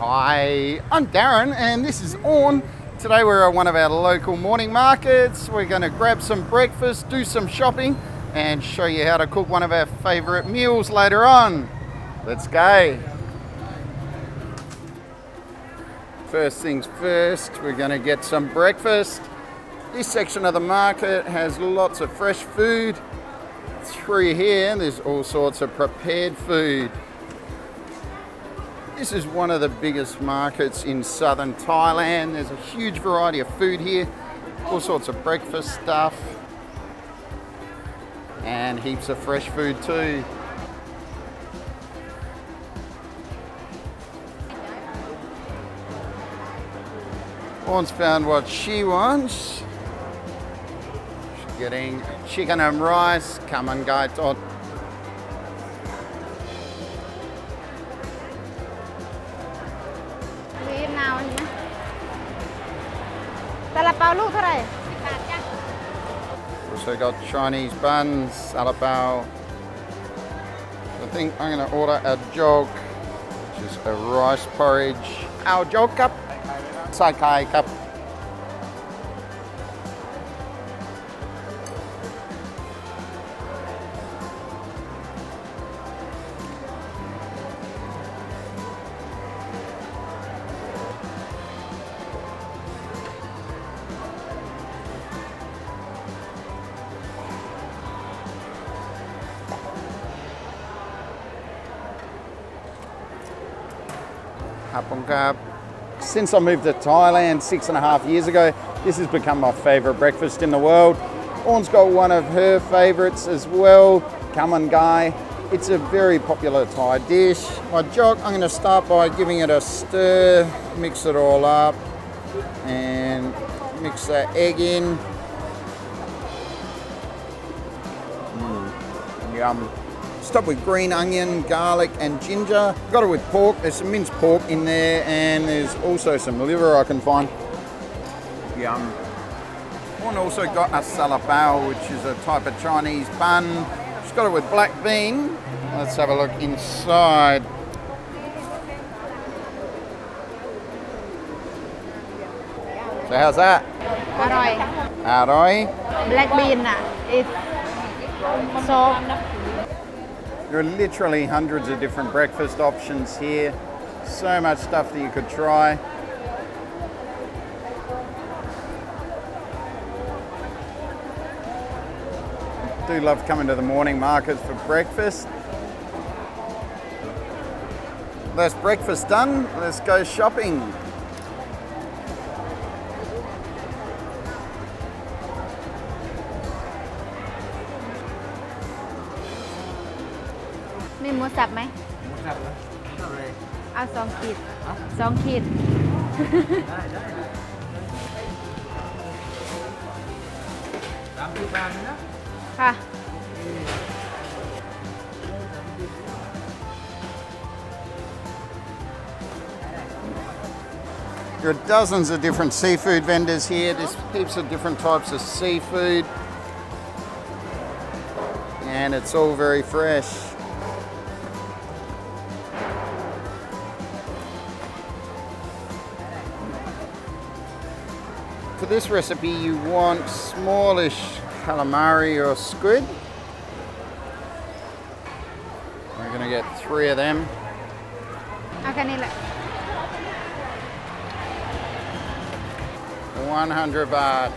Hi, I'm Darren and this is Aorn. Today we're at one of our local morning markets. We're going to grab some breakfast, do some shopping and show you how to cook one of our favourite meals later on. Let's go. First things first, we're going to get some breakfast. This section of the market has lots of fresh food. Through here, there's all sorts of prepared food. This is one of the biggest markets in southern Thailand. There's a huge variety of food here, all sorts of breakfast stuff, and heaps of fresh food too. Aorn's found what she wants. She's getting chicken and rice. Come on, guys. Also got Chinese buns, salapao. I think I'm going to order a jog, which is a rice porridge. Our jog cup, sai kai cup. Since I moved to Thailand 6.5 years ago, this has become my favourite breakfast in the world. Aorn's got one of her favourites as well, Kaman Gai. It's a very popular Thai dish. My jog, I'm going to start by giving it a stir, mix it all up, and mix that egg in. Yum. Start with green onion, garlic and ginger. Got it with pork. There's some minced pork in there and there's also some liver I can find. Yum. Aorn also got a salapao, which is a type of Chinese bun. She's got it with black bean. Let's have a look inside. So how's that? Aorn. Aorn. Black bean is soft. There are literally hundreds of different breakfast options here. So much stuff that you could try. I do love coming to the morning markets for breakfast. That's breakfast done. Let's go shopping.มีหมูสับไหมหมูสับนะเอา2 ขีด2 ขีด 30 บาทนะค่ะ There are dozens of different seafood vendors here. There's heaps of different types of seafood. And it's all very fresh. For this recipe, you want smallish calamari or squid. We're going to get 3 of them. เอาแค่นี้แหละ 100 baht.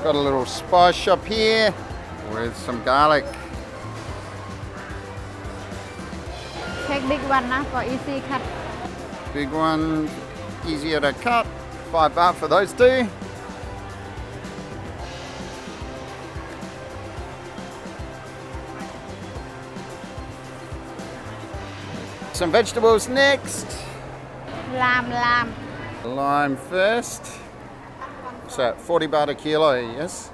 Got a little spice shop here with some garlic. Take big one na for easy cut. Big one, easier to cut. 5 baht for those 2. Some vegetables next. Lamb. Lime first. So 40 baht a kilo, yes?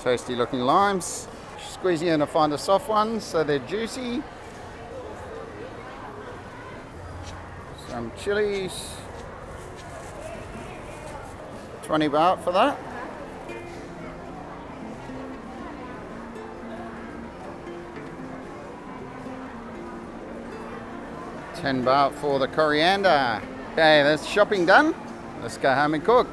Tasty looking limes. Squeeze in to find the soft ones so they're juicy. Some chilies. 20 baht for that. 10 baht for the coriander. Okay, that's shopping done. Let's go home and cook.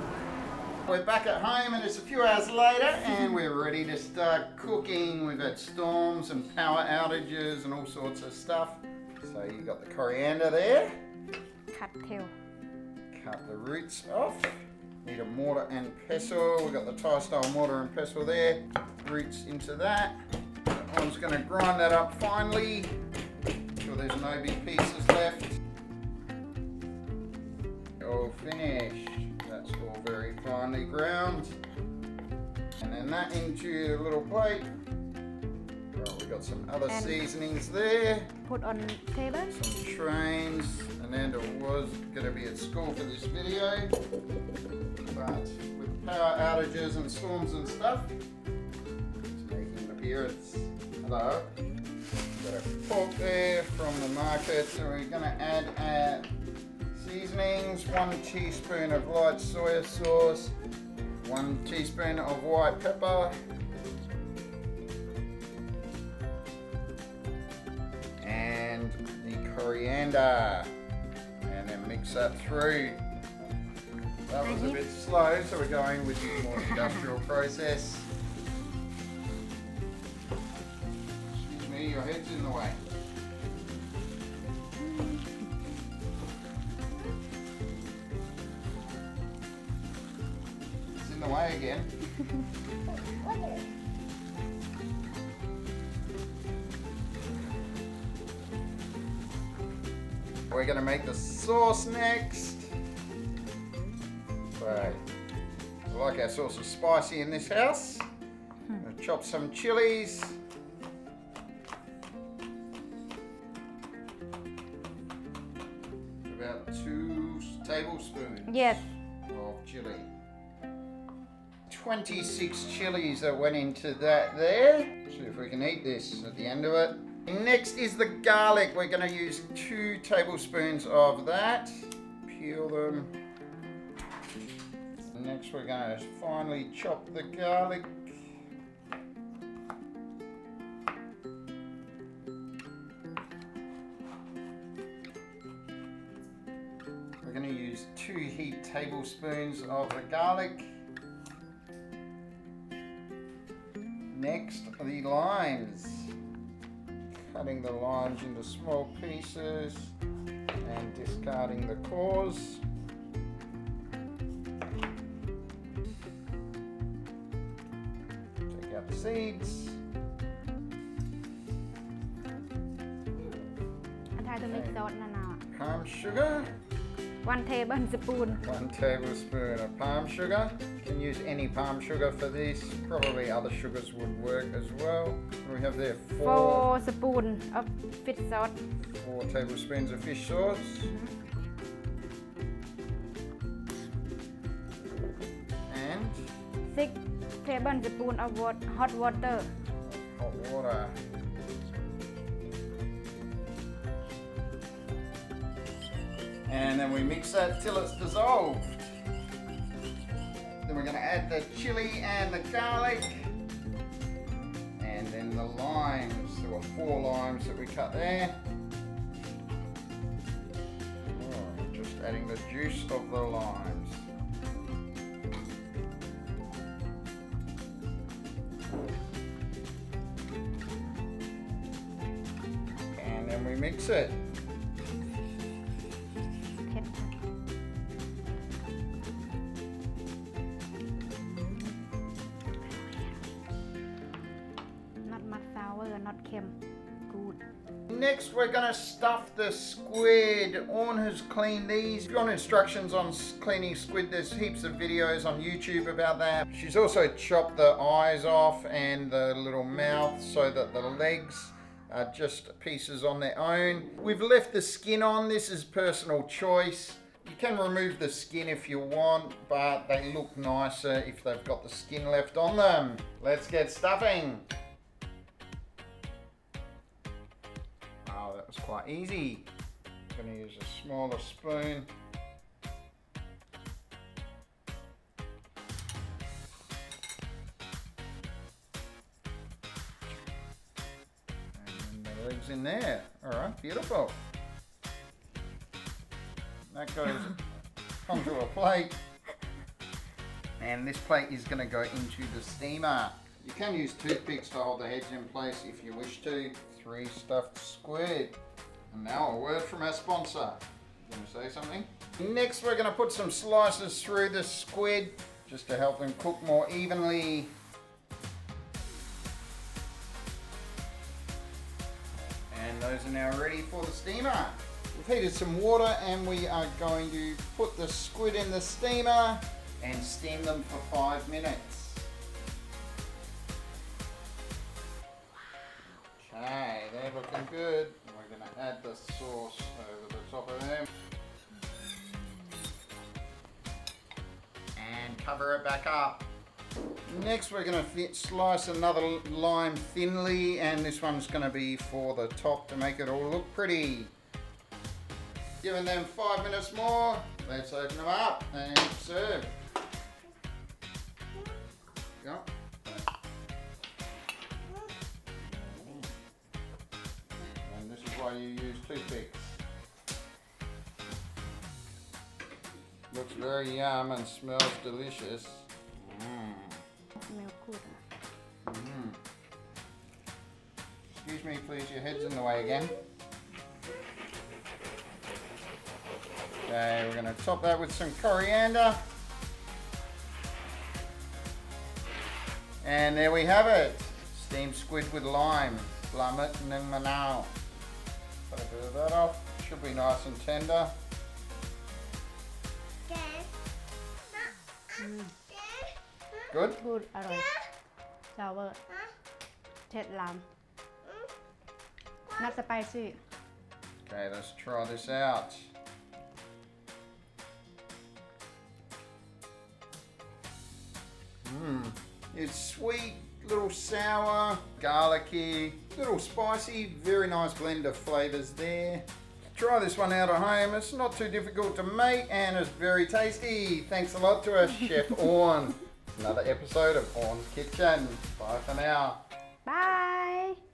We're back at home and it's a few hours later and we're ready to start cooking. We've had storms and power outages and all sorts of stuff. So you got the coriander there. Cut tail. Cut the roots off. Need a mortar and pestle. We've got the Thai style mortar and pestle there. Roots into that. One's going to grind that up finely. Make sure there's no big pieces left. All finished. That's all very finely ground. And then that into a little plate. Right, we've got some other seasonings there. Put on table. Some trains. Amanda was going to be at school for this video. But with power outages and storms and stuff, it's making an appearance. Hello. Got a pork there from the market. So we're going to add seasonings, 1 teaspoon of light soya sauce, 1 teaspoon of white pepper, and the coriander, and then mix that through. That was a bit slow, so we're going with the more industrial process. Excuse me, your head's in the way. In the way again. We're going to make the sauce next. Right. I like our sauce is spicy in this house. I'm going to chop some chilies. About 2 tablespoons Yes. of chili. 26 chilies that went into that there. See if we can eat this at the end of it. Next is the garlic. We're going to use 2 tablespoons of that. Peel them. Next we're going to finely chop the garlic. We're going to use 2 heaped tablespoons of the garlic. Next, the limes. Cutting the limes into small pieces and discarding the cores. Take out the seeds. And try to mix out now. Palm sugar. 1 tablespoon. 1 tablespoon of palm sugar. You can use any palm sugar for this. Probably other sugars would work as well. We have there 4 spoons of fish sauce. 4 tablespoons of fish sauce. And 6 tablespoons of hot water. Hot water. And then we mix that till it's dissolved. Then we're going to add the chili and the garlic. And then the limes. There were 4 limes that we cut there. Oh, just adding the juice of the limes. And then we mix it. Not kem. Good. Next we're going to stuff the squid. Aorn has cleaned these. If you want instructions on cleaning squid, there's heaps of videos on YouTube about that. She's also chopped the eyes off and the little mouth so that the legs are just pieces on their own. We've left the skin on. This is personal choice. You can remove the skin if you want, but they look nicer if they've got the skin left on them. Let's get stuffing. Oh, that was quite easy. I'm going to use a smaller spoon. And the legs in there. All right, beautiful. That goes onto a plate. And this plate is going to go into the steamer. You can use toothpicks to hold the heads in place if you wish to. 3 stuffed squid. And now a word from our sponsor. You want to say something? Next we're going to put some slices through the squid just to help them cook more evenly. And those are now ready for the steamer. We've heated some water and we are going to put the squid in the steamer and steam them for 5 minutes. Okay, they're looking good. We're going to add the sauce over the top of them. And cover it back up. Next we're going to slice another lime thinly, and this one's going to be for the top to make it all look pretty. Giving them 5 minutes more, let's open them up and serve. Go. And this is why you use toothpicks. Looks very yum and smells delicious. Smell good. Excuse me please, your head's in the way again. Okay, we're going to top that with some coriander. And there we have it. Steamed squid with lime. Pla Muk Neung Manao. Put a bit of that off. Should be nice and tender. Good? Good, อร่อย sour เผ็ดล้ำ not spicy. Okay, let's try this out. It's sweet, little sour, garlicky, little spicy, very nice blend of flavours there. Try this one out at home. It's not too difficult to make and it's very tasty. Thanks a lot to our chef Aorn. Another episode of Aorn's Kitchen. Bye for now. Bye.